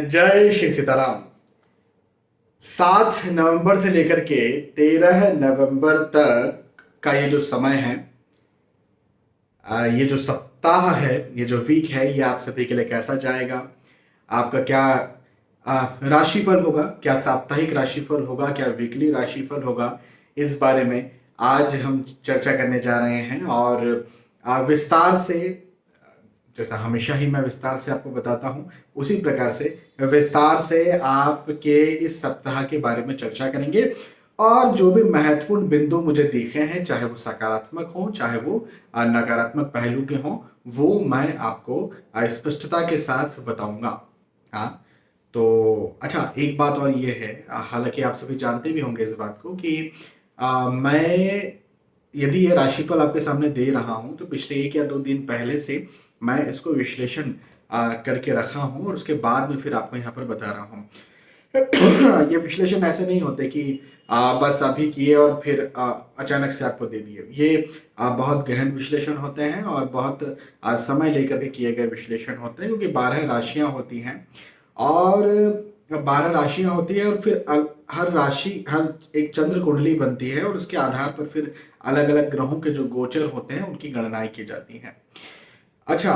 जय श्री सीताराम। 7 नवंबर से लेकर के 13 नवंबर तक का ये जो समय है, ये जो सप्ताह है, ये जो वीक है, ये आप सभी के लिए कैसा जाएगा? आपका क्या राशिफल होगा? क्या साप्ताहिक राशिफल होगा? क्या वीकली राशिफल होगा? इस बारे में आज हम चर्चा करने जा रहे हैं और विस्तार से, जैसा हमेशा ही मैं विस्तार से आपको बताता हूँ, उसी प्रकार से विस्तार से आपके इस सप्ताह के बारे में चर्चा करेंगे। और जो भी महत्वपूर्ण बिंदु मुझे दिखे हैं, चाहे वो सकारात्मक हो, चाहे वो नकारात्मक पहलू के हों, वो मैं आपको स्पष्टता के साथ बताऊंगा। हाँ, तो अच्छा, एक बात और ये है, हालांकि आप सभी जानते भी होंगे इस बात को कि मैं यदि ये राशिफल आपके सामने दे रहा हूं तो पिछले 1 या 2 दिन पहले से मैं इसको विश्लेषण करके रखा हूं और उसके बाद में फिर आपको यहाँ पर बता रहा हूं। ये विश्लेषण ऐसे नहीं होते कि बस अभी किए और फिर अचानक से आपको दे दिए। ये बहुत गहन विश्लेषण होते हैं और बहुत समय लेकर के किए गए विश्लेषण होते हैं, क्योंकि 12 राशियां होती हैं और 12 राशियां होती है और फिर हर राशि, हर एक चंद्र कुंडली बनती है और उसके आधार पर फिर अलग अलग ग्रहों के जो गोचर होते हैं उनकी गणनाएं की जाती हैं। अच्छा,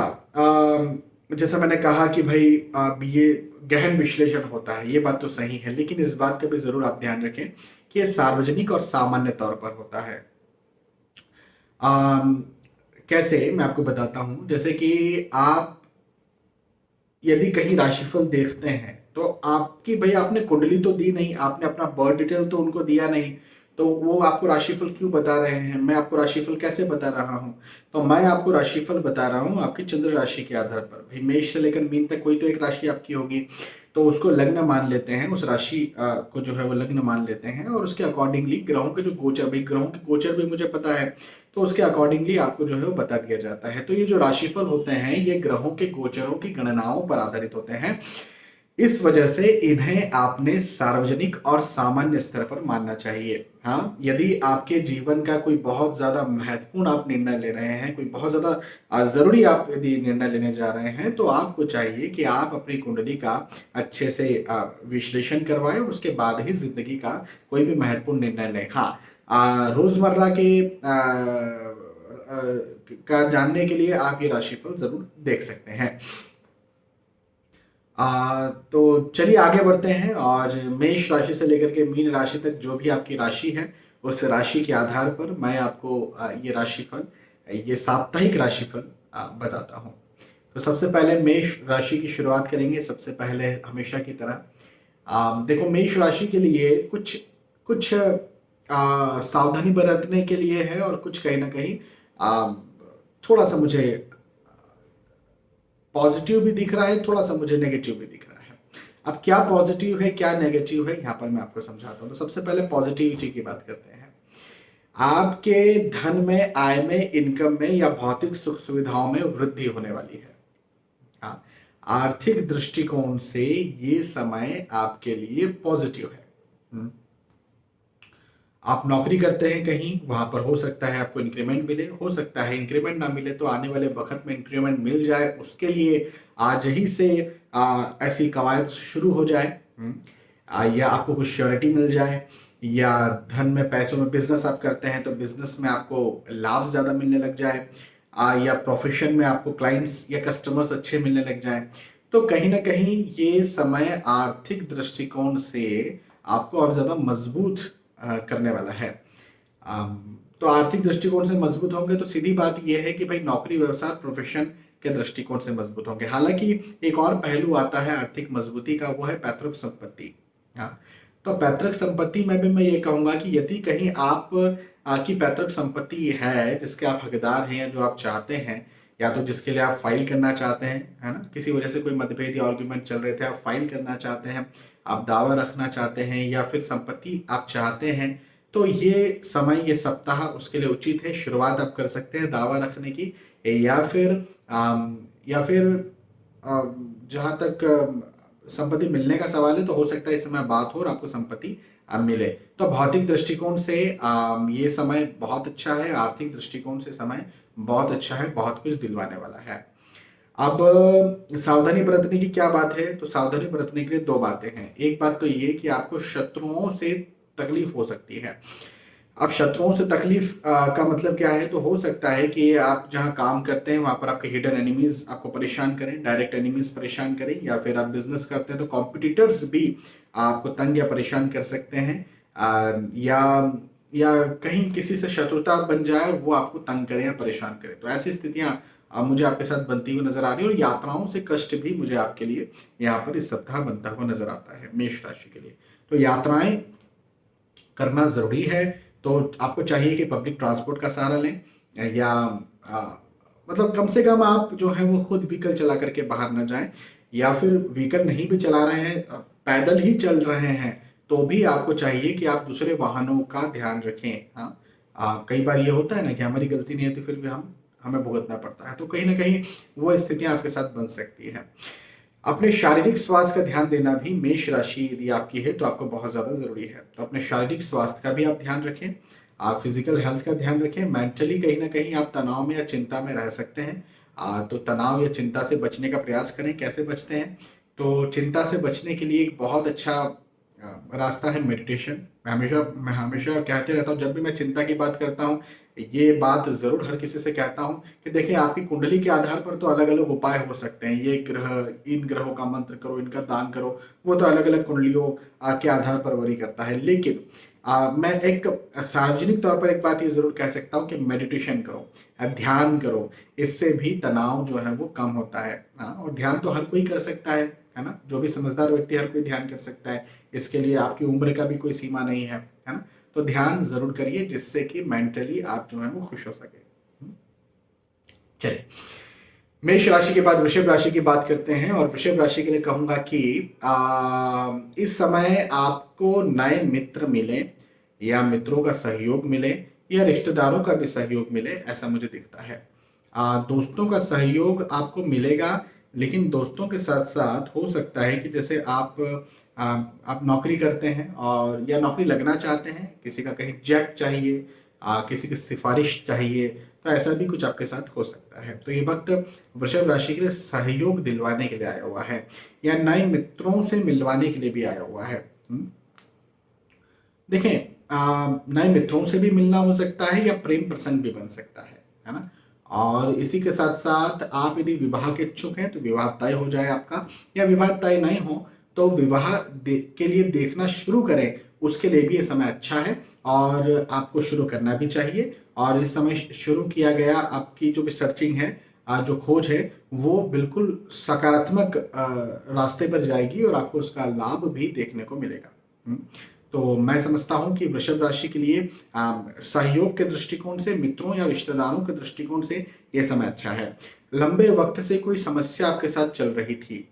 जैसा मैंने कहा कि भाई ये गहन विश्लेषण होता है, ये बात तो सही है, लेकिन इस बात का भी जरूर आप ध्यान रखें कि ये सार्वजनिक और सामान्य तौर पर होता है। अम, कैसे, मैं आपको बताता हूं। जैसे कि आप यदि कहीं राशिफल देखते हैं तो आपकी, भाई आपने कुंडली तो दी नहीं, आपने अपना बर्थ डिटेल तो उनको दिया नहीं, तो वो आपको राशिफल क्यों बता रहे हैं? मैं आपको राशिफल कैसे बता रहा हूँ? तो मैं आपको राशिफल बता रहा हूँ आपकी चंद्र राशि के आधार पर। भाई मेष से लेकर मीन तक कोई तो एक राशि आपकी होगी, तो उसको लग्न मान लेते हैं, उस राशि को जो है वो लग्न मान लेते हैं और उसके अकॉर्डिंगली ग्रहों के जो गोचर, भाई ग्रहों के गोचर भी मुझे पता है, तो उसके अकॉर्डिंगली आपको जो है वो बता दिया जाता है। तो ये जो राशिफल होते हैं ये ग्रहों के गोचरों की गणनाओं पर आधारित होते हैं। इस वजह से इन्हें आपने सार्वजनिक और सामान्य स्तर पर मानना चाहिए। हाँ, यदि आपके जीवन का कोई बहुत ज्यादा महत्वपूर्ण आप निर्णय ले रहे हैं, कोई बहुत ज्यादा जरूरी आप यदि निर्णय लेने जा रहे हैं, तो आपको चाहिए कि आप अपनी कुंडली का अच्छे से विश्लेषण करवाएं और उसके बाद ही जिंदगी का कोई भी महत्वपूर्ण निर्णय लें। हाँ, रोजमर्रा के का जानने के लिए आप ये राशिफल जरूर देख सकते हैं। तो चलिए आगे बढ़ते हैं और मेष राशि से लेकर के मीन राशि तक जो भी आपकी राशि है, उस राशि के आधार पर मैं आपको ये राशिफल, ये साप्ताहिक राशिफल बताता हूँ। तो सबसे पहले मेष राशि की शुरुआत करेंगे। सबसे पहले हमेशा की तरह देखो, मेष राशि के लिए कुछ कुछ सावधानी बरतने के लिए है और कुछ कहीं ना कहीं थोड़ा सा मुझे पॉजिटिव भी दिख रहा है, थोड़ा सा मुझे नेगेटिव भी दिख रहा है। अब क्या पॉजिटिव है क्या नेगेटिव है, यहाँ पर मैं आपको समझाता हूँ। तो सबसे पहले पॉजिटिविटी की बात करते हैं। आपके धन में, आय में, इनकम में या भौतिक सुख सुविधाओं में वृद्धि होने वाली है। हाँ, आर्थिक दृष्टिकोण से ये समय आपके लिए पॉजिटिव है। आप नौकरी करते हैं कहीं, वहां पर हो सकता है आपको इंक्रीमेंट मिले, हो सकता है इंक्रीमेंट ना मिले तो आने वाले वक्त में इंक्रीमेंट मिल जाए, उसके लिए आज ही से ऐसी कवायद शुरू हो जाए। या आपको कुछ श्योरिटी मिल जाए, या धन में, पैसों में, बिजनेस आप करते हैं तो बिजनेस में आपको लाभ ज्यादा मिलने लग जाए, या प्रोफेशन में आपको क्लाइंट्स या कस्टमर्स अच्छे मिलने लग जाए। तो कहीं ना कहीं ये समय आर्थिक दृष्टिकोण से आपको और ज्यादा मजबूत करने वाला है। तो आर्थिक दृष्टिकोण से मजबूत होंगे तो सीधी बात यह है कि भाई नौकरी, व्यवसाय, प्रोफेशन के दृष्टिकोण से मजबूत होंगे। हालांकि एक और पहलू आता है आर्थिक मजबूती का, वो है पैतृक संपत्ति। हाँ, तो पैतृक संपत्ति में भी मैं ये कहूंगा कि यदि कहीं आप की पैतृक संपत्ति है जिसके आप हकदार हैं या जो आप चाहते हैं, या तो जिसके लिए आप फाइल करना चाहते हैं, है ना, किसी वजह से कोई मतभेद या आर्गुमेंट चल रहे थे, आप फाइल करना चाहते हैं, आप दावा रखना चाहते हैं या फिर संपत्ति आप चाहते हैं, तो ये समय, ये सप्ताह उसके लिए उचित है। शुरुआत आप कर सकते हैं दावा रखने की, या फिर जहां तक संपत्ति मिलने का सवाल है तो हो सकता है इस समय बात हो और आपको संपत्ति मिले। तो भौतिक दृष्टिकोण से ये समय बहुत अच्छा है, आर्थिक दृष्टिकोण से समय बहुत अच्छा है, बहुत कुछ दिलवाने वाला है। अब सावधानी बरतने की क्या बात है, तो सावधानी बरतने के लिए दो बातें हैं। एक बात तो ये कि आपको शत्रुओं से तकलीफ हो सकती है। अब शत्रुओं से तकलीफ का मतलब क्या है, तो हो सकता है कि आप जहाँ काम करते हैं वहां पर आपके हिडन एनिमीज आपको परेशान करें, डायरेक्ट एनिमीज परेशान करें, या फिर आप बिजनेस करते हैं तो कॉम्पिटिटर्स भी आपको तंग या परेशान कर सकते हैं। या कहीं किसी से शत्रुता बन जाए, वो आपको तंग करें या परेशान करें, तो ऐसी स्थितियां मुझे आपके साथ बनती हुई नजर आ रही है। और यात्राओं से कष्ट भी मुझे आपके लिए यहाँ पर इस सप्ताह बनता हुआ नजर आता है मेष राशि के लिए। तो यात्राएं करना जरूरी है, तो आपको चाहिए कि पब्लिक ट्रांसपोर्ट का सहारा लें, या मतलब कम से कम आप जो है वो खुद व्हीकल चला करके बाहर ना जाएं, या फिर व्हीकल नहीं भी चला रहे हैं, पैदल ही चल रहे हैं, तो भी आपको चाहिए कि आप दूसरे वाहनों का ध्यान रखें। हाँ, कई बार ये होता है ना कि हमारी गलती नहीं होती फिर भी हमें भुगतना पड़ता है, तो कहीं ना कहीं वो स्थितियां आपके साथ बन सकती है। अपने शारीरिक स्वास्थ्य का ध्यान देना भी मेष राशि यदि आपकी है तो आपको बहुत ज्यादा जरूरी है। तो अपने शारीरिक स्वास्थ्य का भी आप ध्यान रखें, आप फिजिकल हेल्थ का ध्यान रखें। मेंटली कहीं ना कहीं आप तनाव में या चिंता में रह सकते हैं, तो तनाव या चिंता से बचने का प्रयास करें। कैसे बचते हैं, तो चिंता से बचने के लिए एक बहुत अच्छा रास्ता है मेडिटेशन। मैं हमेशा कहते रहता हूँ, जब भी मैं चिंता की बात करता हूँ ये बात जरूर हर किसी से कहता हूँ कि देखिए आपकी कुंडली के आधार पर तो अलग अलग उपाय हो सकते हैं। ये ग्रह, इन ग्रहों का मंत्र करो, इनका दान करो, वो तो अलग अलग कुंडलियों के आधार पर वरी करता है। लेकिन मैं एक सार्वजनिक तौर पर एक बात ये जरूर कह सकता हूँ कि मेडिटेशन करो, ध्यान करो। इससे भी तनाव जो है वो कम होता है। और ध्यान तो हर कोई कर सकता है ना, जो भी समझदार व्यक्ति हर कोई ध्यान कर सकता है। इसके लिए आपकी उम्र का भी कोई सीमा नहीं है ना। तो ध्यान जरूर करिए जिससे कि मेंटली आप जो है वो खुश हो सके। चलिए, मेष राशि के बाद वृषभ राशि की बात करते हैं। और वृषभ राशि के लिए कहूंगा कि इस समय आपको नए मित्र मिले, या मित्रों का सहयोग मिले, या रिश्तेदारों का भी सहयोग मिले, ऐसा मुझे दिखता है। दोस्तों का सहयोग आपको मिलेगा, लेकिन दोस्तों के साथ साथ हो सकता है कि जैसे आप नौकरी करते हैं और या नौकरी लगना चाहते हैं, किसी का कहीं जैक चाहिए, किसी की सिफारिश चाहिए, तो ऐसा भी कुछ आपके साथ हो सकता है। तो ये वक्त वृषभ राशि के लिए सहयोग दिलवाने के लिए आया हुआ है, या नए मित्रों से मिलवाने के लिए भी आया हुआ है। देखें, नए मित्रों से भी मिलना हो सकता है, या प्रेम प्रसंग भी बन सकता है ना। और इसी के साथ साथ आप यदि विवाह के इच्छुक हैं तो विवाह तय हो जाए आपका, या विवाह तय नहीं हो तो विवाह के लिए देखना शुरू करें, उसके लिए भी ये समय अच्छा है और आपको शुरू करना भी चाहिए। और इस समय शुरू किया गया आपकी जो भी सर्चिंग है, जो खोज है, वो बिल्कुल सकारात्मक रास्ते पर जाएगी और आपको उसका लाभ भी देखने को मिलेगा। तो मैं समझता हूं कि वृषभ राशि के लिए सहयोग के दृष्टिकोण से, मित्रों या रिश्तेदारों के दृष्टिकोण से यह समय अच्छा है। लंबे वक्त से कोई समस्या आपके साथ चल रही थी,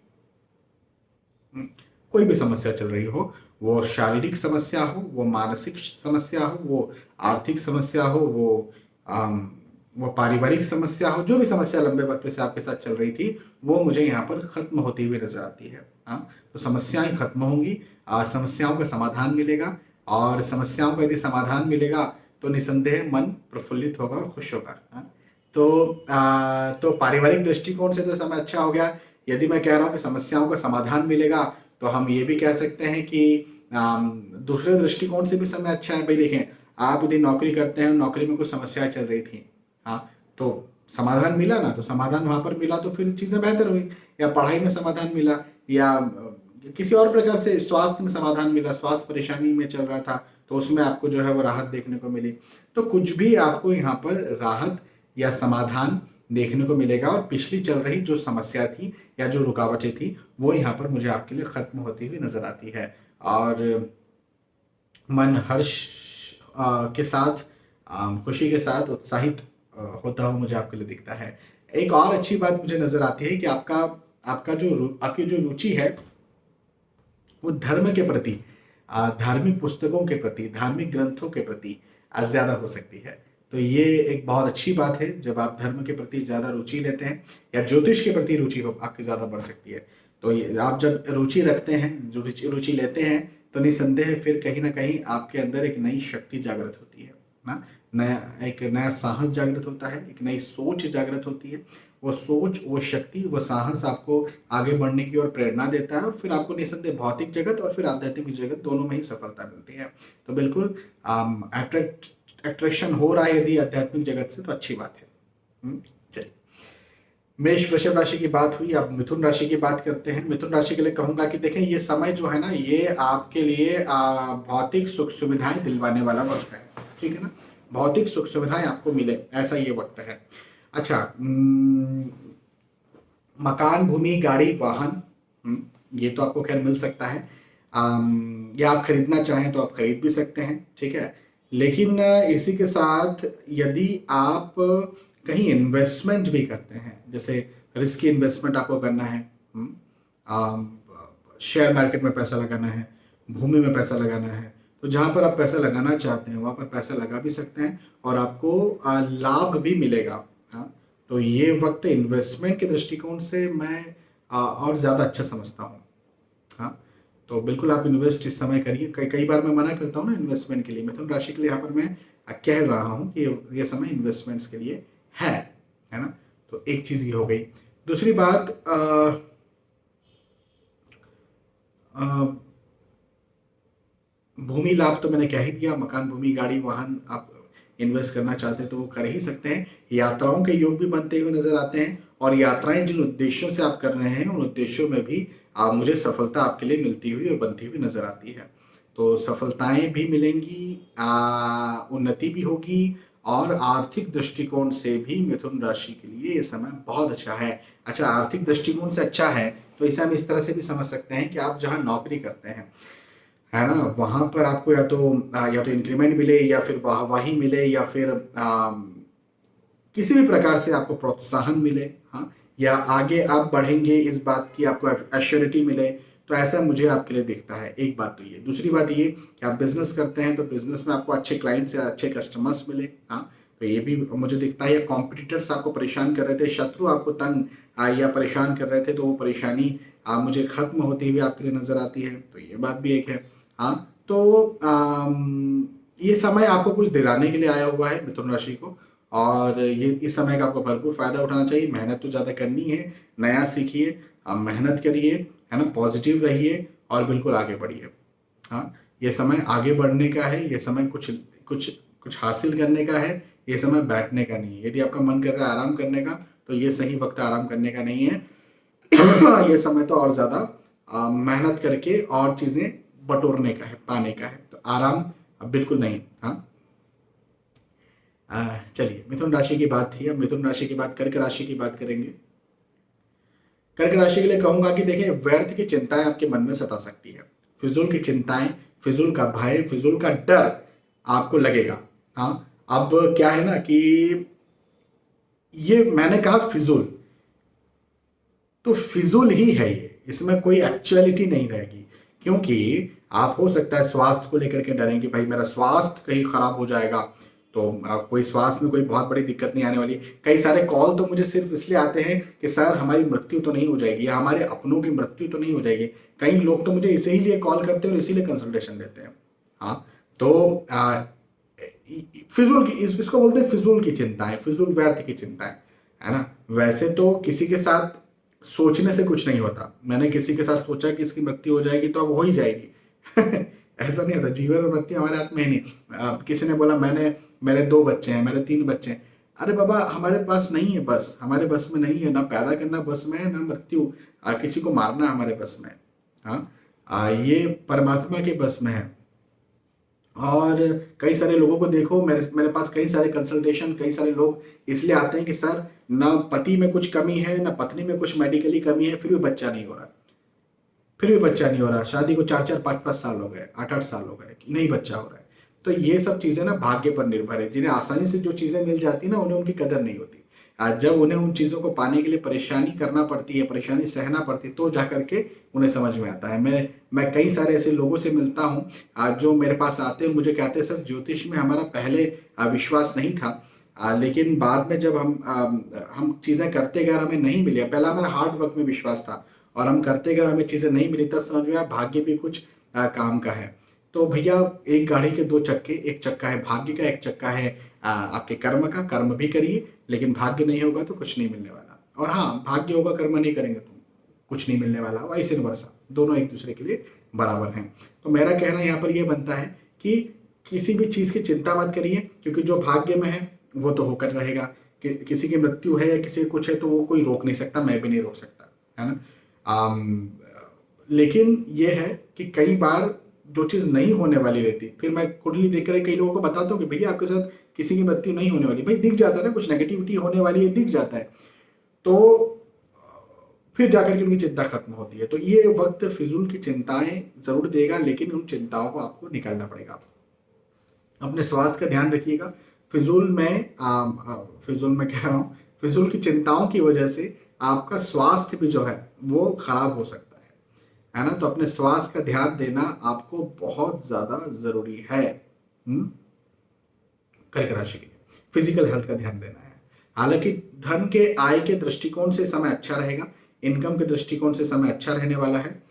कोई भी समस्या चल रही हो, वो शारीरिक समस्या हो, वो मानसिक समस्या हो, वो आर्थिक समस्या हो, वो पारिवारिक समस्या हो, जो भी समस्या लंबे वक्त से आपके साथ चल रही थी, वो मुझे यहाँ पर खत्म होती हुई नजर आती है। तो समस्याएं खत्म होंगी, समस्याओं का समाधान मिलेगा, और समस्याओं का यदि समाधान मिलेगा तो निसंदेह मन प्रफुल्लित होगा और खुश होगा। तो पारिवारिक दृष्टिकोण से तो समय अच्छा हो गया। यदि मैं कह रहा हूँ कि समस्याओं का समाधान मिलेगा, तो हम ये भी कह सकते हैं कि दूसरे दृष्टिकोण से भी समय अच्छा है। भाई देखें, आप यदि नौकरी करते हैं, नौकरी में कुछ समस्याएं चल रही थी, तो समाधान मिला ना, तो समाधान वहां पर मिला तो फिर चीजें बेहतर हुई। या पढ़ाई में समाधान मिला, या किसी और प्रकार से स्वास्थ्य में समाधान मिला, स्वास्थ्य परेशानी में चल रहा था तो उसमें आपको जो है वो राहत देखने को मिली। तो कुछ भी आपको यहाँ पर राहत या समाधान देखने को मिलेगा, और पिछली चल रही जो समस्या थी या जो रुकावटें थी वो यहाँ पर मुझे आपके लिए खत्म होती हुई नजर आती है। और मन हर्ष के साथ, खुशी के साथ उत्साहित होता हुआ मुझे आपके लिए दिखता है। एक और अच्छी बात मुझे नजर आती है कि आपकी जो रुचि है वो धर्म के प्रति, धार्मिक पुस्तकों के प्रति, धार्मिक ग्रंथों के प्रति ज्यादा हो सकती है। तो ये एक बहुत अच्छी बात है, जब आप धर्म के प्रति ज्यादा रुचि लेते हैं, या ज्योतिष के प्रति रुचि हो आपकी ज्यादा बढ़ सकती है। तो आप जब रुचि रखते हैं, रुचि लेते हैं, तो निसंदेह फिर कहीं ना कहीं आपके अंदर एक नई शक्ति जागृत होती है। ना, नया एक नया साहस जागृत होता है, एक नई सोच जागृत होती है। वो सोच, वो शक्ति, वो साहस आपको आगे बढ़ने की ओर प्रेरणा देता है और फिर आपको निसंदेह भौतिक जगत और फिर आध्यात्मिक जगत दोनों में ही सफलता मिलती है। तो बिल्कुल अट्रैक्शन हो रहा है यदि आध्यात्मिक जगत से, तो अच्छी बात है। चलिए, मेष वृषभ राशि की बात हुई, अब मिथुन राशि की बात करते हैं। मिथुन राशि के लिए कहूंगा कि देखें, ये समय जो है ना, ये आपके लिए भौतिक सुख सुविधाएं दिलवाने वाला वक्त है, ठीक है ना। भौतिक सुख सुविधाएं आपको मिले, ऐसा ये वक्त है। अच्छा, मकान, भूमि, गाड़ी, वाहन, ये तो आपको खैर मिल सकता है। या आप खरीदना चाहें तो आप खरीद भी सकते हैं, ठीक है। लेकिन इसी के साथ यदि आप कहीं इन्वेस्टमेंट भी करते हैं, जैसे रिस्की इन्वेस्टमेंट आपको करना है, शेयर मार्केट में पैसा लगाना है, भूमि में पैसा लगाना है, तो जहां पर आप पैसा लगाना चाहते हैं वहां पर पैसा लगा भी सकते हैं और आपको लाभ भी मिलेगा। हाँ, तो ये वक्त इन्वेस्टमेंट के दृष्टिकोण से मैं और ज़्यादा अच्छा समझता हूँ। हाँ, तो बिल्कुल आप इन्वेस्ट इस समय करिए। कई बार मैं मना करता हूँ ना इन्वेस्टमेंट के लिए, मिथुन राशि के लिए यहाँ पर मैं कह रहा हूँ कि ये समय इन्वेस्टमेंट्स के लिए है ना। तो एक चीज़ ये हो गई। दूसरी बात, भूमि लाभ तो मैंने कह ही दिया। मकान, भूमि, गाड़ी, वाहन आप इन्वेस्ट करना चाहते हैं तो वो कर ही सकते हैं। यात्राओं के योग भी बनते हुए नजर आते हैं और यात्राएं जिन उद्देश्यों से आप कर रहे हैं उन उद्देश्यों में भी मुझे सफलता आपके लिए मिलती हुई और बनती हुई नजर आती है। तो सफलताएं भी मिलेंगी, उन्नति भी होगी और आर्थिक दृष्टिकोण से भी मिथुन राशि के लिए ये समय बहुत अच्छा है। अच्छा, आर्थिक दृष्टिकोण से अच्छा है तो इसे हम इस तरह से भी समझ सकते हैं कि आप जहां नौकरी करते हैं, है ना, वहां पर आपको या तो इंक्रीमेंट मिले या फिर वाहवाही मिले या फिर किसी भी प्रकार से आपको प्रोत्साहन मिले। हाँ, या आगे आप बढ़ेंगे इस बात की आपको एश्योरिटी मिले। तो ऐसा मुझे आपके लिए दिखता है। एक बात तो ये। दूसरी बात ये कि आप बिजनेस करते हैं तो बिजनेस में आपको अच्छे क्लाइंट्स या अच्छे कस्टमर्स मिले। हाँ, तो ये भी मुझे दिखता है। कॉम्पिटिटर्स आपको परेशान कर रहे थे, शत्रु आपको तंग या परेशान कर रहे थे, तो वो परेशानी मुझे खत्म होती हुई आपके लिए नजर आती है। तो ये बात भी एक है। हाँ, तो ये समय आपको कुछ दिलाने के लिए आया हुआ है मिथुन राशि को और ये इस समय का आपको भरपूर फायदा उठाना चाहिए। मेहनत तो ज़्यादा करनी है, नया सीखिए, मेहनत करिए, है ना, पॉजिटिव रहिए और बिल्कुल आगे बढ़िए। हाँ, ये समय आगे बढ़ने का है, ये समय कुछ कुछ कुछ हासिल करने का है, ये समय बैठने का नहीं है। यदि आपका मन कर रहा है आराम करने का तो ये सही वक्त आराम करने का नहीं है। ये समय तो और ज़्यादा मेहनत करके और चीज़ें बटोरने का है, पाने का है। तो आराम बिल्कुल नहीं। हाँ, चलिए, मिथुन राशि की बात थी, अब मिथुन राशि की बात, कर्क राशि की बात करेंगे। कर्क राशि के लिए कहूंगा कि देखिए, व्यर्थ की चिंताएं आपके मन में सता सकती है। फिजूल की चिंताएं, फिजूल का भय, फिजूल का डर आपको लगेगा। हाँ, अब क्या है ना कि ये मैंने कहा फिजूल, तो फिजूल ही है ये, इसमें कोई एक्चुअलिटी नहीं रहेगी। क्योंकि आप हो सकता है स्वास्थ्य को लेकर के डरें कि भाई मेरा स्वास्थ्य कहीं खराब हो जाएगा, तो कोई स्वास्थ्य में कोई बहुत बड़ी दिक्कत नहीं आने वाली। कई सारे कॉल तो मुझे सिर्फ इसलिए आते हैं कि सर हमारी मृत्यु तो नहीं हो जाएगी या हमारे अपनों की मृत्यु तो नहीं हो जाएगी। कई लोग तो मुझे इसीलिए कॉल करते हैं और इसीलिए कंसल्टेशन लेते हैं। हाँ, तो फिजूल की इसको बोलते हैं फिजूल की चिंताएं, फिजूल व्यर्थ की चिंताएं, है ना। वैसे तो किसी के साथ सोचने से कुछ नहीं होता। मैंने किसी के साथ सोचा कि इसकी मृत्यु हो जाएगी तो अब हो ही जाएगी। ऐसा नहीं होता, जीवन और मृत्यु हमारे हाथ में ही नहीं। किसी ने बोला मेरे 2 बच्चे हैं, मेरे 3 बच्चे हैं। अरे बाबा, हमारे पास नहीं है, बस हमारे बस में नहीं है, ना पैदा करना बस में है, ना मृत्यु किसी को मारना हमारे बस में। हाँ, ये परमात्मा के बस में है। और कई सारे लोगों को देखो, मेरे पास कई सारे कंसल्टेशन, कई सारे लोग इसलिए आते हैं कि सर ना पति में कुछ कमी है, ना पत्नी में कुछ मेडिकली कमी है, फिर भी बच्चा नहीं हो रहा, फिर भी बच्चा नहीं हो रहा। शादी को 4-4, 5-5 साल हो गए, 8-8 साल हो गए, नहीं बच्चा हो रहा है। तो ये सब चीजें ना भाग्य पर निर्भर है। जिन्हें आसानी से जो चीजें मिल जाती है ना, उन्हें उनकी कदर नहीं होती। जब उन्हें उन चीजों को पाने के लिए परेशानी करना पड़ती है, परेशानी सहना पड़ती है, तो जाकर के उन्हें समझ में आता है। मैं कई सारे ऐसे लोगों से मिलता हूँ जो मेरे पास आते हैं, मुझे कहते हैं सर ज्योतिष में हमारा पहले विश्वास नहीं था, लेकिन बाद में जब हम चीजें करते गए, हमें नहीं मिली। पहला हमारा हार्ड वर्क में विश्वास था और हम करते गए, हमें चीजें नहीं मिली, तब समझ में आया भाग्य भी कुछ काम का है। तो भैया एक गाड़ी के दो चक्के, एक चक्का है भाग्य का, एक चक्का है आपके कर्म का। कर्म भी करिए, लेकिन भाग्य नहीं होगा तो कुछ नहीं मिलने वाला। और हाँ, भाग्य होगा कर्म नहीं करेंगे तो कुछ नहीं मिलने वाला, वाइस वर्सा, दोनों एक दूसरे के लिए बराबर हैं। तो मेरा कहना यहाँ पर यह बनता है कि किसी भी चीज की चिंता मत करिए, क्योंकि जो भाग्य में है वो तो होकर रहेगा। किसी की मृत्यु है या किसी कुछ है तो वो कोई रोक नहीं सकता, मैं भी नहीं रोक सकता, है ना। लेकिन ये है कि कई बार जो चीज नहीं होने वाली रहती, फिर मैं कुंडली देखकर कई लोगों को बताता हूँ कि भैया आपके साथ किसी की मृत्यु नहीं होने वाली, भाई दिख जाता है ना, कुछ नेगेटिविटी होने वाली है, दिख जाता है, तो फिर जाकर के उनकी चिंता खत्म होती है। तो ये वक्त फिजूल की चिंताएं जरूर देगा, लेकिन उन चिंताओं को आपको निकालना पड़ेगा। अपने स्वास्थ्य का ध्यान रखिएगा। फिजूल में कह रहा हूँ, फिजूल की चिंताओं की वजह से आपका स्वास्थ्य भी जो है वो खराब हो सकता है ना। तो अपने स्वास्थ्य का ध्यान देना आपको बहुत ज्यादा जरूरी है कर्क राशि के लिए। फिजिकल हेल्थ का ध्यान देना है। हालांकि धन के आय के दृष्टिकोण से समय अच्छा रहेगा, इनकम के दृष्टिकोण से समय अच्छा रहने वाला है।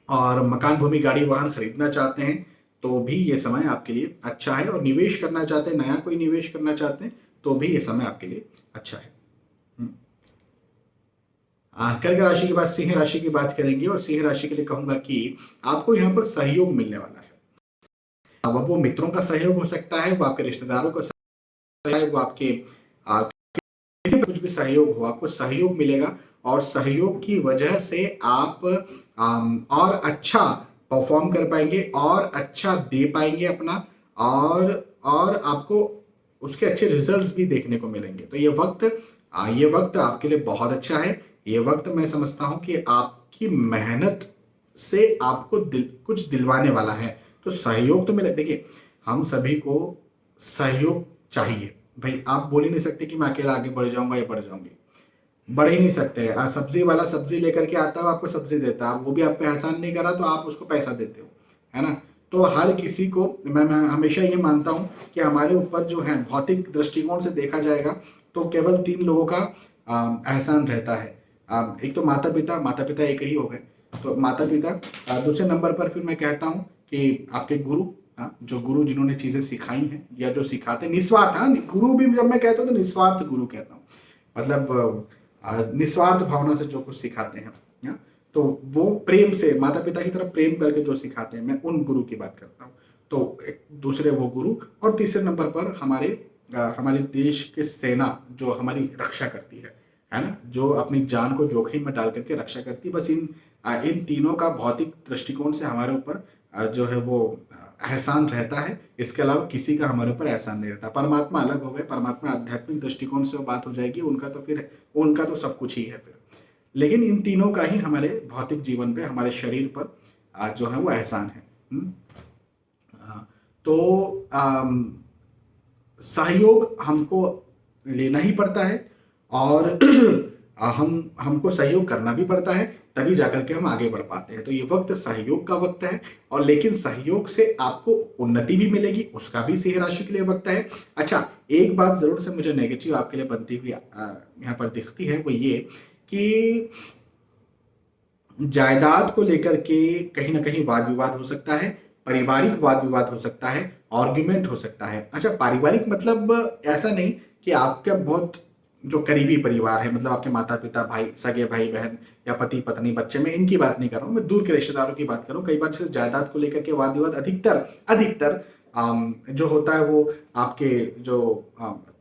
और मकान, भूमि, गाड़ी, वाहन खरीदना चाहते हैं तो भी ये समय आपके लिए अच्छा है। और निवेश करना चाहते हैं, नया कोई निवेश करना चाहते हैं तो भी ये समय आपके लिए अच्छा है। कर्क राशि के बाद सिंह राशि की बात करेंगे, और सिंह राशि के लिए कहूंगा कि आपको यहाँ पर सहयोग मिलने वाला है। अब वो मित्रों का सहयोग हो सकता है, वो आपके रिश्तेदारों का सहयोग है, वो आपके किसी कुछ भी सहयोग हो, आपको सहयोग मिलेगा। और सहयोग की वजह से आप और अच्छा परफॉर्म कर पाएंगे और अच्छा दे पाएंगे अपना, और आपको उसके अच्छे रिजल्ट्स भी देखने को मिलेंगे। तो ये वक्त आपके लिए बहुत अच्छा है। ये वक्त मैं समझता हूं कि आपकी मेहनत से आपको कुछ दिलवाने वाला है। तो सहयोग तो मिले। देखिए, हम सभी को सहयोग चाहिए भाई। आप बोल ही नहीं सकते कि मैं अकेला आगे बढ़ जाऊंगा या बढ़ जाऊंगी, बढ़ ही नहीं सकते। सब्जी वाला सब्जी लेकर के आता है, आप आपको सब्जी देता है, वो भी आप पे एहसान नहीं करा तो आप उसको पैसा देते हो, है ना। तो हर किसी को मैं हमेशा ये मानता हूं कि हमारे ऊपर जो है भौतिक दृष्टिकोण से देखा जाएगा तो केवल 3 लोगों का एहसान रहता है। एक तो माता पिता एक ही हो गए, तो माता पिता। दूसरे नंबर पर फिर मैं कहता हूँ कि आपके गुरु, जो गुरु जिन्होंने चीजें सिखाई हैं या जो सिखाते निस्वार्थ। गुरु भी जब मैं कहता हूँ तो निस्वार्थ गुरु कहता हूँ, मतलब निस्वार्थ भावना से जो कुछ सिखाते हैं, तो वो प्रेम से माता पिता की तरफ प्रेम करके जो सिखाते हैं, मैं उन गुरु की बात करता हूँ। तो दूसरे वो गुरु, और तीसरे नंबर पर हमारे देश की सेना जो हमारी रक्षा करती है ना, जो अपनी जान को जोखिम में डाल करके रक्षा करती है। बस इन तीनों का भौतिक दृष्टिकोण से हमारे ऊपर जो है वो एहसान रहता है। इसके अलावा किसी का हमारे ऊपर एहसान नहीं रहता। परमात्मा अलग हो गए, परमात्मा आध्यात्मिक दृष्टिकोण से वो बात हो जाएगी, उनका तो सब कुछ ही है फिर। लेकिन इन तीनों का ही हमारे भौतिक जीवन पे, हमारे शरीर पर जो है वो एहसान है। तो सहयोग हमको लेना ही पड़ता है, और हमको सहयोग करना भी पड़ता है, तभी जाकर के हम आगे बढ़ पाते हैं। तो ये वक्त सहयोग का वक्त है, और लेकिन सहयोग से आपको उन्नति भी मिलेगी, उसका भी सिंह राशि के लिए वक्त है। अच्छा, एक बात जरूर से मुझे नेगेटिव आपके लिए बनती हुई यहाँ पर दिखती है, वो ये कि जायदाद को लेकर के कहीं ना कहीं वाद विवाद हो सकता है, पारिवारिक वाद विवाद हो सकता है, आर्ग्यूमेंट हो सकता है। अच्छा, पारिवारिक मतलब ऐसा नहीं कि आपका बहुत जो करीबी परिवार है, मतलब आपके माता पिता, भाई, सगे भाई बहन या पति पत्नी बच्चे, में इनकी बात नहीं कर रहा हूँ, मैं दूर के रिश्तेदारों की बात कर रहा हूँ। कई बार जैसे जायदाद को लेकर के वाद विवाद अधिकतर जो होता है वो आपके जो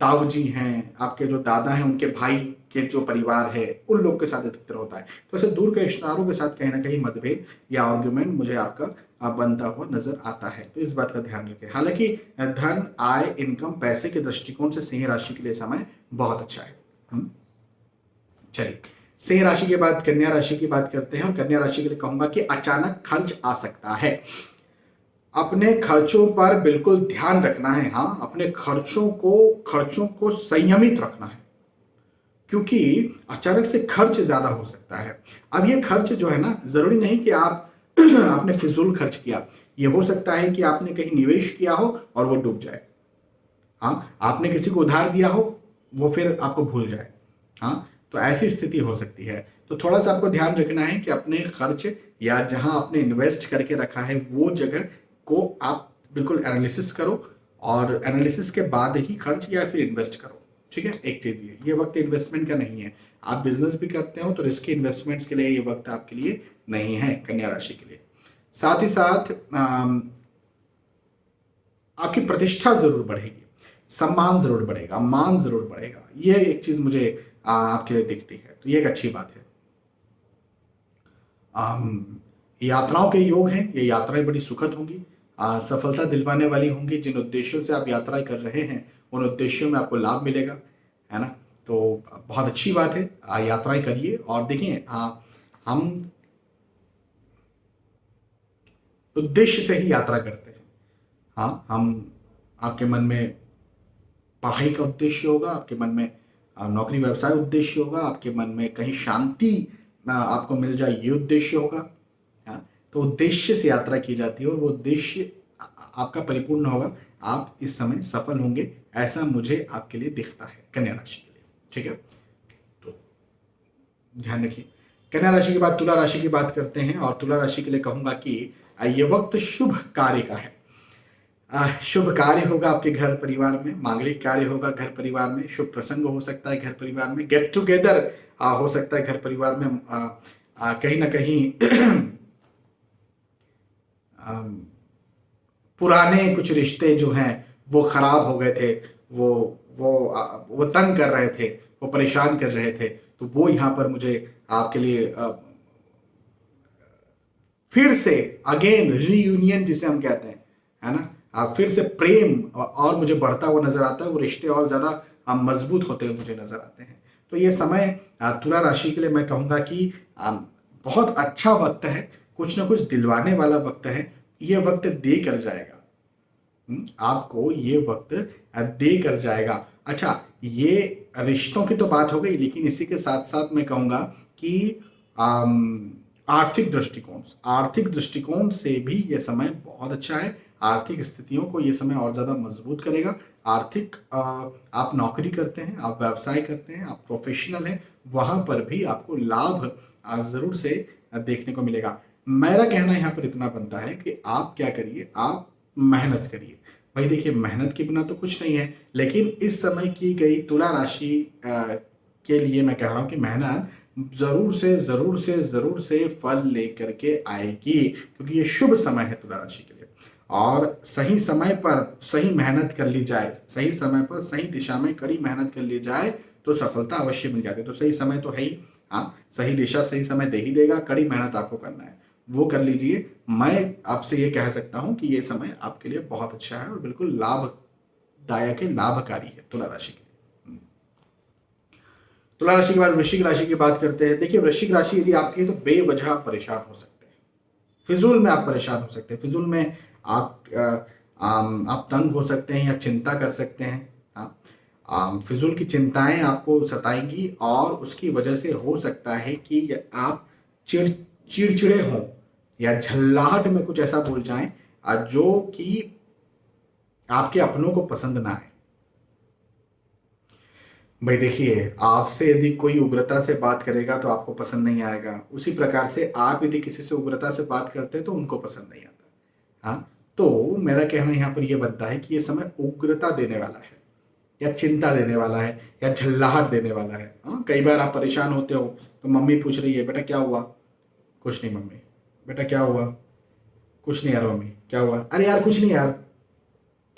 ताऊ जी हैं, आपके जो दादा हैं, उनके भाई के जो परिवार है उन लोग के साथ अधिकतर होता है। तो ऐसे दूर के रिश्तेदारों के साथ कहीं ना कहीं मतभेद या आर्ग्यूमेंट मुझे आपका बनता हुआ नजर आता है। तो इस बात का ध्यान रखें। हालांकि धन, आय, इनकम, पैसे के दृष्टिकोण से सिंह राशि के लिए समय बहुत अच्छा है। चलिए, सिंह राशि के बाद कन्या राशि की बात करते हैं, और कन्या राशि के लिए कहूंगा कि अचानक खर्च आ सकता है। अपने खर्चों पर बिल्कुल ध्यान रखना है। हाँ, अपने खर्चों को संयमित रखना है, क्योंकि अचानक से खर्च ज्यादा हो सकता है। अब ये खर्च जो है ना, जरूरी नहीं कि आपने फिजूल खर्च किया। ये हो सकता है कि आपने कहीं निवेश किया हो और वो डूब जाए। हाँ, आपने किसी को उधार दिया हो, वो फिर आपको भूल जाए। हाँ, तो ऐसी स्थिति हो सकती है। तो थोड़ा सा आपको ध्यान रखना है कि अपने खर्च या जहां आपने इन्वेस्ट करके रखा है वो जगह को आप बिल्कुल एनालिसिस करो, और एनालिसिस के बाद ही खर्च या फिर इन्वेस्ट करो। ठीक है, एक चीज ये वक्त इन्वेस्टमेंट का नहीं है। आप बिजनेस भी करते हो तो रिस्की इन्वेस्टमेंट्स के लिए ये वक्त आपके लिए नहीं है कन्या राशि के लिए। साथ ही साथ आपकी प्रतिष्ठा जरूर बढ़ेगी, सम्मान जरूर बढ़ेगा, मान जरूर बढ़ेगा। ये एक चीज मुझे आपके लिए दिखती है, तो ये एक अच्छी बात है। यात्राओं के योग हैं, ये यात्राएं बड़ी सुखद होंगी, सफलता दिलवाने वाली होंगी। जिन उद्देश्यों से आप यात्राएं कर रहे हैं उन उद्देश्यों में आपको लाभ मिलेगा, है ना। तो बहुत अच्छी बात है, यात्राएं करिए। और देखिए हम उद्देश्य से ही यात्रा करते हैं। हाँ, हम आपके मन में पढ़ाई का उद्देश्य होगा, आपके मन में नौकरी व्यवसाय उद्देश्य होगा, आपके मन में कहीं शांति आपको मिल जाए ये उद्देश्य होगा। हाँ, तो उद्देश्य से यात्रा की जाती है और वो उद्देश्य आपका परिपूर्ण होगा, आप इस समय सफल होंगे, ऐसा मुझे आपके लिए दिखता है कन्या राशि के लिए। ठीक है, तो ध्यान रखिए। कन्या राशि के बाद तुला राशि की बात करते हैं, और तुला राशि के लिए कहूंगा कि ये वक्त शुभ कार्य का है। शुभ कार्य होगा आपके घर परिवार में, मांगलिक कार्य होगा घर परिवार में, शुभ प्रसंग हो सकता है घर परिवार में, गेट टुगेदर हो सकता है घर परिवार में। कहीं ना कहीं पुराने कुछ रिश्ते जो हैं वो खराब हो गए थे, वो तंग कर रहे थे, वो परेशान कर रहे थे, तो वो यहाँ पर मुझे आपके लिए फिर से अगेन रीयूनियन जिसे हम कहते हैं, है ना, फिर से प्रेम और मुझे बढ़ता हुआ नजर आता है, वो रिश्ते और ज्यादा मजबूत होते हुए मुझे नजर आते हैं। तो ये समय तुला राशि के लिए मैं कहूंगा कि बहुत अच्छा वक्त है, कुछ ना कुछ दिलवाने वाला वक्त है। ये वक्त दे कर जाएगा, आपको ये वक्त दे कर जाएगा। अच्छा, ये रिश्तों की तो बात हो गई, लेकिन इसी के साथ साथ मैं कहूंगा कि आर्थिक दृष्टिकोण से भी ये समय बहुत अच्छा है। आर्थिक स्थितियों को ये समय और ज्यादा मजबूत करेगा। आर्थिक आप नौकरी करते हैं, आप व्यवसाय करते हैं, आप प्रोफेशनल हैं, वहां पर भी आपको लाभ जरूर से देखने को मिलेगा। मेरा कहना यहाँ पर इतना बनता है कि आप क्या करिए, आप मेहनत करिए। भाई देखिए, मेहनत के बिना तो कुछ नहीं है, लेकिन इस समय की गई तुला राशि के लिए मैं कह रहा हूं कि मेहनत जरूर से फल लेकर के आएगी, क्योंकि ये शुभ समय है तुला राशि के लिए। और सही समय पर सही मेहनत कर ली जाए, सही समय पर सही दिशा में कड़ी मेहनत कर ली जाए तो सफलता अवश्य मिल जाती है। तो सही समय तो है ही, हाँ, सही दिशा सही समय दे ही देगा, कड़ी मेहनत आपको करना है, वो कर लीजिए। मैं आपसे ये कह सकता हूं कि ये समय आपके लिए बहुत अच्छा है और बिल्कुल लाभदायक है, लाभकारी है तुला राशि के लिए। तुला राशि के बाद वृश्चिक राशि की बात करते हैं। देखिए, वृश्चिक राशि यदि आपकी है तो बेवजह परेशान हो सकते हैं, फिजूल में आप परेशान हो सकते हैं, फिजूल में आप तंग हो सकते हैं या चिंता कर सकते हैं। फिजूल की चिंताएं आपको सताएंगी और उसकी वजह से हो सकता है कि आप चिड़चिड़े हों या झल्लाहट में कुछ ऐसा बोल जाएं जो कि आपके अपनों को पसंद ना आए। भाई देखिए, आपसे यदि कोई उग्रता से बात करेगा तो आपको पसंद नहीं आएगा, उसी प्रकार से आप यदि किसी से उग्रता से बात करते हैं तो उनको पसंद नहीं आता। हाँ, तो मेरा कहना यहाँ पर यह बनता है कि ये समय उग्रता देने वाला है या चिंता देने वाला है या झल्लाहट देने वाला है। हाँ, कई बार आप परेशान होते हो तो मम्मी पूछ रही है, बेटा क्या हुआ? कुछ नहीं मम्मी। बेटा क्या हुआ? कुछ नहीं यार मम्मी। क्या हुआ? अरे यार कुछ नहीं यार।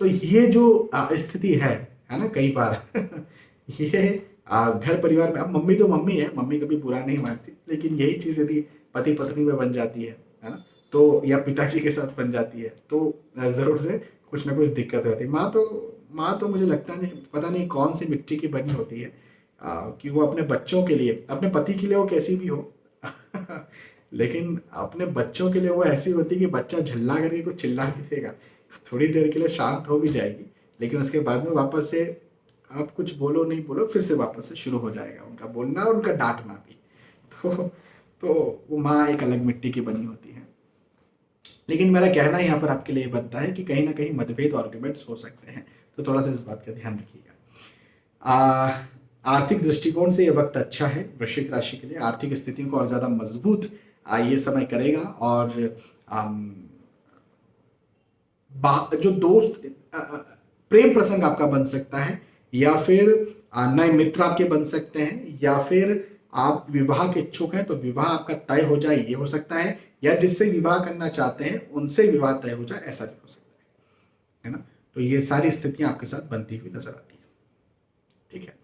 तो ये जो स्थिति है ना, कई बार ये घर परिवार में, अब मम्मी तो मम्मी है, मम्मी कभी बुरा नहीं मानती, लेकिन यही चीज यदि पति पत्नी में बन जाती है ना, तो या पिताजी के साथ बन जाती है तो जरूर से कुछ ना कुछ दिक्कत होती है। माँ तो मुझे लगता नहीं, पता नहीं कौन सी मिट्टी की बनी होती है कि वो अपने बच्चों के लिए, अपने पति के लिए वो कैसी भी हो लेकिन अपने बच्चों के लिए वो ऐसी होती है कि बच्चा झल्ला करके कुछ चिल्ला भी देगा तो थोड़ी देर के लिए शांत हो भी जाएगी, लेकिन उसके बाद में वापस से आप कुछ बोलो नहीं बोलो फिर से वापस से शुरू हो जाएगा उनका बोलना और उनका डांटना भी। तो वो माँ एक अलग मिट्टी की बनी होती है। लेकिन मेरा कहना यहाँ पर आपके लिए बनता है कि कहीं ना कहीं मतभेद आर्ग्यूमेंट्स हो सकते हैं, तो थोड़ा सा इस बात का ध्यान रखिएगा। आर्थिक दृष्टिकोण से ये वक्त अच्छा है वृश्चिक राशि के लिए। आर्थिक स्थितियों को और ज्यादा मजबूत ये समय करेगा। और जो दोस्त प्रेम प्रसंग आपका बन सकता है, या फिर नए मित्र आपके बन सकते हैं, या फिर आप विवाह के इच्छुक हैं तो विवाह आपका तय हो जाए, ये हो सकता है। या जिससे विवाह करना चाहते हैं उनसे विवाह तय हो जाए, ऐसा भी हो सकता है ना। तो ये सारी स्थितियां आपके साथ बनती हुई नजर आती है। ठीक है,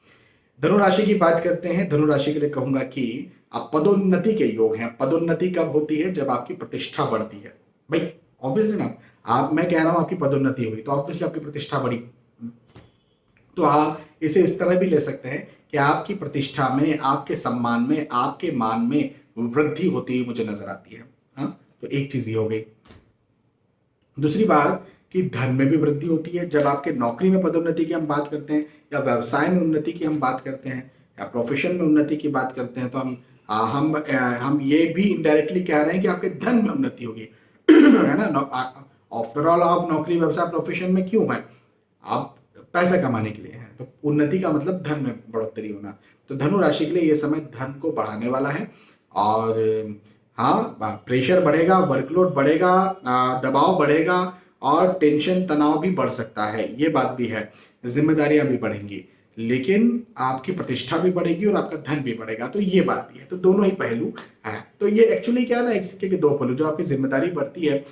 धनु राशि की बात करते हैं। धनु राशि के लिए कहूंगा कि आप पदोन्नति के योग हैं। पदोन्नति कब होती है? जब आपकी प्रतिष्ठा बढ़ती है। भाई ऑब्वियसली ना, आप मैं कह रहा हूं आपकी पदोन्नति हुई तो ऑब्वियसली आपकी प्रतिष्ठा बढ़ी। तो आप इसे इस तरह भी ले सकते हैं कि आपकी प्रतिष्ठा में, आपके सम्मान में, आपके मान में वृद्धि होती हुई मुझे नजर आती है। हाँ, तो एक चीज ये हो गई। दूसरी बात कि धन में भी वृद्धि होती है। जब आपके नौकरी में पदोन्नति की हम बात करते हैं, या व्यवसाय में उन्नति की हम बात करते हैं, या प्रोफेशन में उन्नति की बात करते हैं, तो हम ये भी इनडायरेक्टली कह रहे हैं कि आपके धन में उन्नति होगी है ना। आफ्टर ऑल आप नौकरी, व्यवसाय, प्रोफेशन में क्यों है? आप पैसा कमाने के लिए हैं। तो उन्नति का मतलब धन में बढ़ोतरी होना। तो धनु राशि के लिए ये समय धन को बढ़ाने वाला है। और हाँ, प्रेशर बढ़ेगा, वर्कलोड बढ़ेगा, दबाव बढ़ेगा, और टेंशन तनाव भी बढ़ सकता है, ये बात भी है। जिम्मेदारियां भी बढ़ेंगी, लेकिन आपकी प्रतिष्ठा भी बढ़ेगी और आपका धन भी बढ़ेगा। तो ये बात भी है। तो दोनों ही पहलू है। तो ये एक्चुअली क्या है ना, एक सिक्के के दो पहलू। जो आपकी जिम्मेदारी बढ़ती है,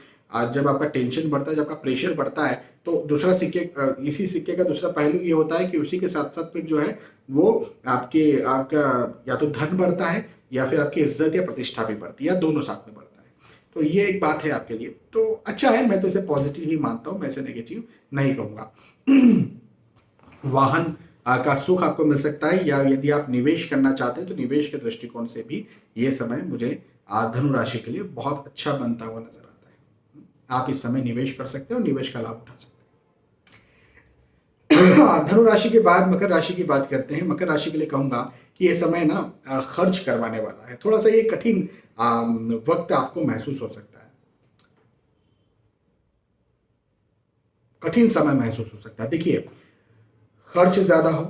जब आपका टेंशन बढ़ता है, जब आपका प्रेशर बढ़ता है, तो दूसरा सिक्के, इसी सिक्के का दूसरा पहलू ये होता है कि उसी के साथ साथ फिर जो है वो आपका या तो धन बढ़ता है, या फिर आपकी इज्जत या प्रतिष्ठा भी बढ़ती है, या दोनों साथ में बढ़ता है। तो ये एक बात है आपके लिए। तो अच्छा है, मैं तो इसे पॉजिटिव ही मानता हूं, मैं इसे नेगेटिव नहीं कहूंगा। वाहन का सुख आपको मिल सकता है, या यदि आप निवेश करना चाहते हैं तो निवेश के दृष्टिकोण से भी ये समय मुझे धनु राशि के लिए बहुत अच्छा बनता हुआ नजर आता है। आप इस समय निवेश कर सकते हैं और निवेश का लाभ उठा सकते हैं। धनु राशि के बाद मकर राशि की बात करते हैं। मकर राशि के लिए कहूंगा कि ये समय ना खर्च करवाने वाला है। थोड़ा सा ये कठिन वक्त आपको महसूस हो सकता है, कठिन समय महसूस हो सकता है। देखिए, खर्च ज्यादा हो,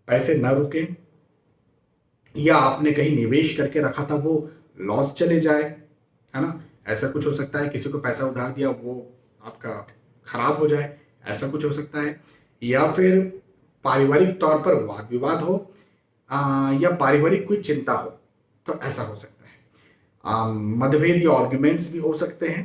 पैसे ना रुके, या आपने कहीं निवेश करके रखा था वो लॉस चले जाए, है ना, ऐसा कुछ हो सकता है। किसी को पैसा उधार दिया, वो आपका खराब हो जाए, ऐसा कुछ हो सकता है। या फिर पारिवारिक तौर पर वाद विवाद हो, या पारिवारिक कोई चिंता हो, तो ऐसा हो सकता है। मतभेद या आर्ग्यूमेंट्स भी हो सकते हैं।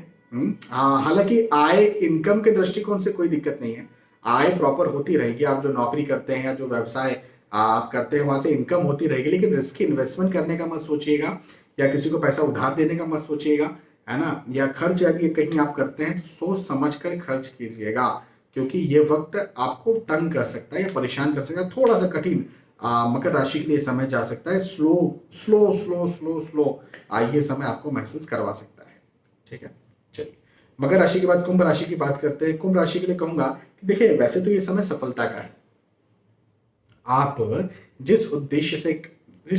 हालांकि आय, इनकम के दृष्टिकोण से कोई दिक्कत नहीं है, आय प्रॉपर होती रहेगी। आप जो नौकरी करते हैं या जो व्यवसाय आप करते हैं वहां से इनकम होती रहेगी। लेकिन रिस्की इन्वेस्टमेंट करने का मत सोचिएगा, या किसी को पैसा उधार देने का मत सोचिएगा, है ना। या खर्च यदि कहीं आप करते हैं तो सोच समझ कर खर्च कीजिएगा, क्योंकि ये वक्त आपको तंग कर सकता है या परेशान कर सकता है। थोड़ा सा कठिन मकर राशि के लिए समय जा सकता है। Slow slow slow slow slow ये समय आपको महसूस करवा सकता है। ठीक है, चलिए मकर राशि के बाद कुंभ राशि की बात करते हैं। कुंभ राशि के लिए कहूंगा कि देखिए, वैसे तो ये समय सफलता का है। आप जिस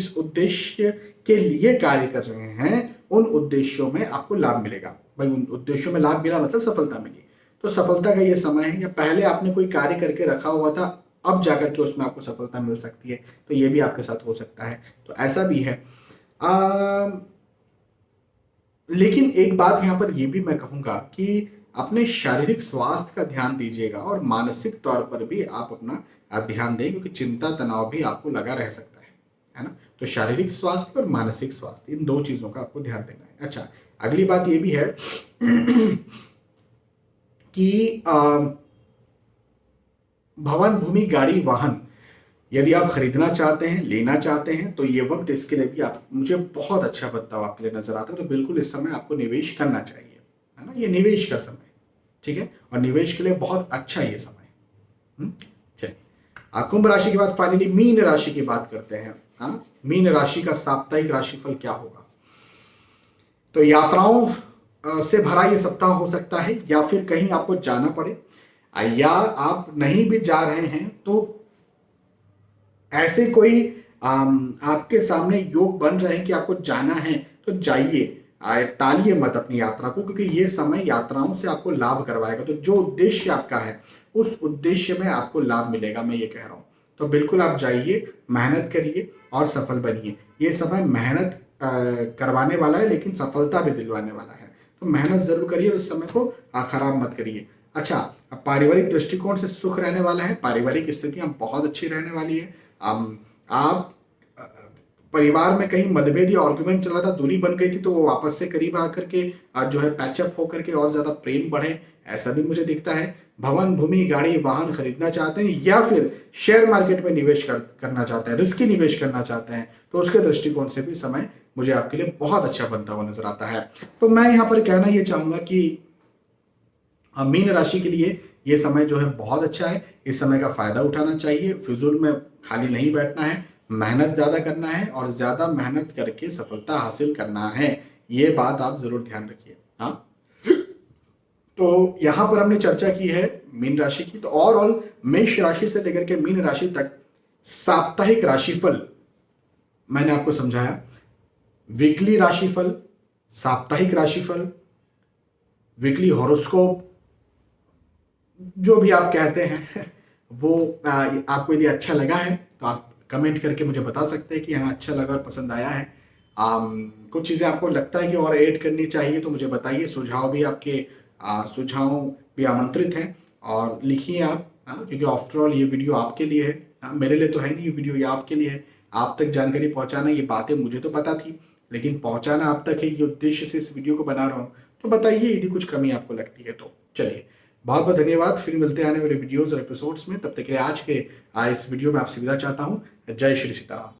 उद्देश्य के लिए कार्य कर रहे हैं, उन उद्देश्यों में आपको लाभ मिलेगा। भाई, उन उद्देश्यों में लाभ मिला मतलब सफलता मिली। तो सफलता का ये समय है। या पहले आपने कोई कार्य करके रखा हुआ था, अब जाकर के उसमें आपको सफलता मिल सकती है, तो ये भी आपके साथ हो सकता है। तो ऐसा भी है। लेकिन एक बात यहां पर यह भी मैं कहूंगा कि अपने शारीरिक स्वास्थ्य का ध्यान दीजिएगा, और मानसिक तौर पर भी आप अपना ध्यान दें, क्योंकि चिंता तनाव भी आपको लगा रह सकता है ना। तो शारीरिक स्वास्थ्य और मानसिक स्वास्थ्य, इन दो चीजों का आपको ध्यान देना है। अच्छा, अगली बात ये भी है कि भवन, भूमि, गाड़ी, वाहन यदि आप खरीदना चाहते हैं, लेना चाहते हैं, तो ये वक्त इसके लिए भी आप मुझे बहुत अच्छा बनता हुआ आपके लिए नजर आता है। तो बिल्कुल इस समय आपको निवेश करना चाहिए, है ना। ये निवेश का समय, ठीक है, और निवेश के लिए बहुत अच्छा ये समय। चलिए, कुंभ राशि के बाद फाइनली मीन राशि की बात करते हैं। हाँ, मीन राशि का साप्ताहिक राशिफल क्या होगा? तो यात्राओं से भरा ये सप्ताह हो सकता है, या फिर कहीं आपको जाना पड़े, या आप नहीं भी जा रहे हैं तो ऐसे कोई आपके सामने योग बन रहे हैं कि आपको जाना है, तो जाइए, टालिए मत अपनी यात्रा को, क्योंकि ये समय यात्राओं से आपको लाभ करवाएगा। तो जो उद्देश्य आपका है, उस उद्देश्य में आपको लाभ मिलेगा, मैं ये कह रहा हूं। तो बिल्कुल आप जाइए, मेहनत करिए और सफल बनिए। ये समय मेहनत करवाने वाला है, लेकिन सफलता भी दिलवाने वाला है। तो मेहनत जरूर करिए और उस समय को खराब मत करिए। अच्छा, अब पारिवारिक दृष्टिकोण से सुख रहने वाला है, पारिवारिक स्थितियां बहुत अच्छी रहने वाली है। आप परिवार में कहीं मतभेद या आर्गुमेंट चल रहा था, दूरी बन गई थी, तो वो वापस से करीब आकर के जो है पैचअप होकर के और ज्यादा प्रेम बढ़े, ऐसा भी मुझे दिखता है। भवन, भूमि, गाड़ी, वाहन खरीदना चाहते हैं या फिर शेयर मार्केट में निवेश करना चाहते हैं, रिस्की निवेश करना चाहते हैं, तो उसके दृष्टिकोण से भी समय मुझे आपके लिए बहुत अच्छा बनता हुआ नजर आता है। तो मैं यहाँ पर कहना ये चाहूंगा कि मीन राशि के लिए ये समय जो है बहुत अच्छा है। इस समय का फायदा उठाना चाहिए, फिजूल में खाली नहीं बैठना है, मेहनत ज्यादा करना है और ज्यादा मेहनत करके सफलता हासिल करना है। ये बात आप जरूर ध्यान रखिए। हाँ, तो यहां पर हमने चर्चा की है मीन राशि की। तो ओवरऑल मेष राशि से लेकर के मीन राशि तक साप्ताहिक राशिफल मैंने आपको समझाया। वीकली राशिफल, साप्ताहिक राशिफल, वीकली हॉरोस्कोप, जो भी आप कहते हैं वो आपको यदि अच्छा लगा है तो आप कमेंट करके मुझे बता सकते हैं कि हाँ अच्छा लगा और पसंद आया है। कुछ चीज़ें आपको लगता है कि और ऐड करनी चाहिए तो मुझे बताइए। सुझाव भी आपके सुझाव भी आमंत्रित हैं और लिखिए आप, क्योंकि आफ्टर ऑल ये वीडियो आपके लिए है। मेरे लिए तो है नहीं, ये वीडियो ये आपके लिए है। आप तक जानकारी पहुंचाना, ये बातें मुझे तो पता थी लेकिन पहुंचाना आप तक है, ये उद्देश्य से इस वीडियो को बना रहा हूँ। तो बताइए यदि कुछ कमी आपको लगती है तो। चलिए, बहुत बहुत धन्यवाद। फिर मिलते हैं आने वाले वीडियोस और एपिसोड्स में। तब तक के लिए आज के इस वीडियो में आपसे विदा चाहता हूँ। जय श्री सीताराम।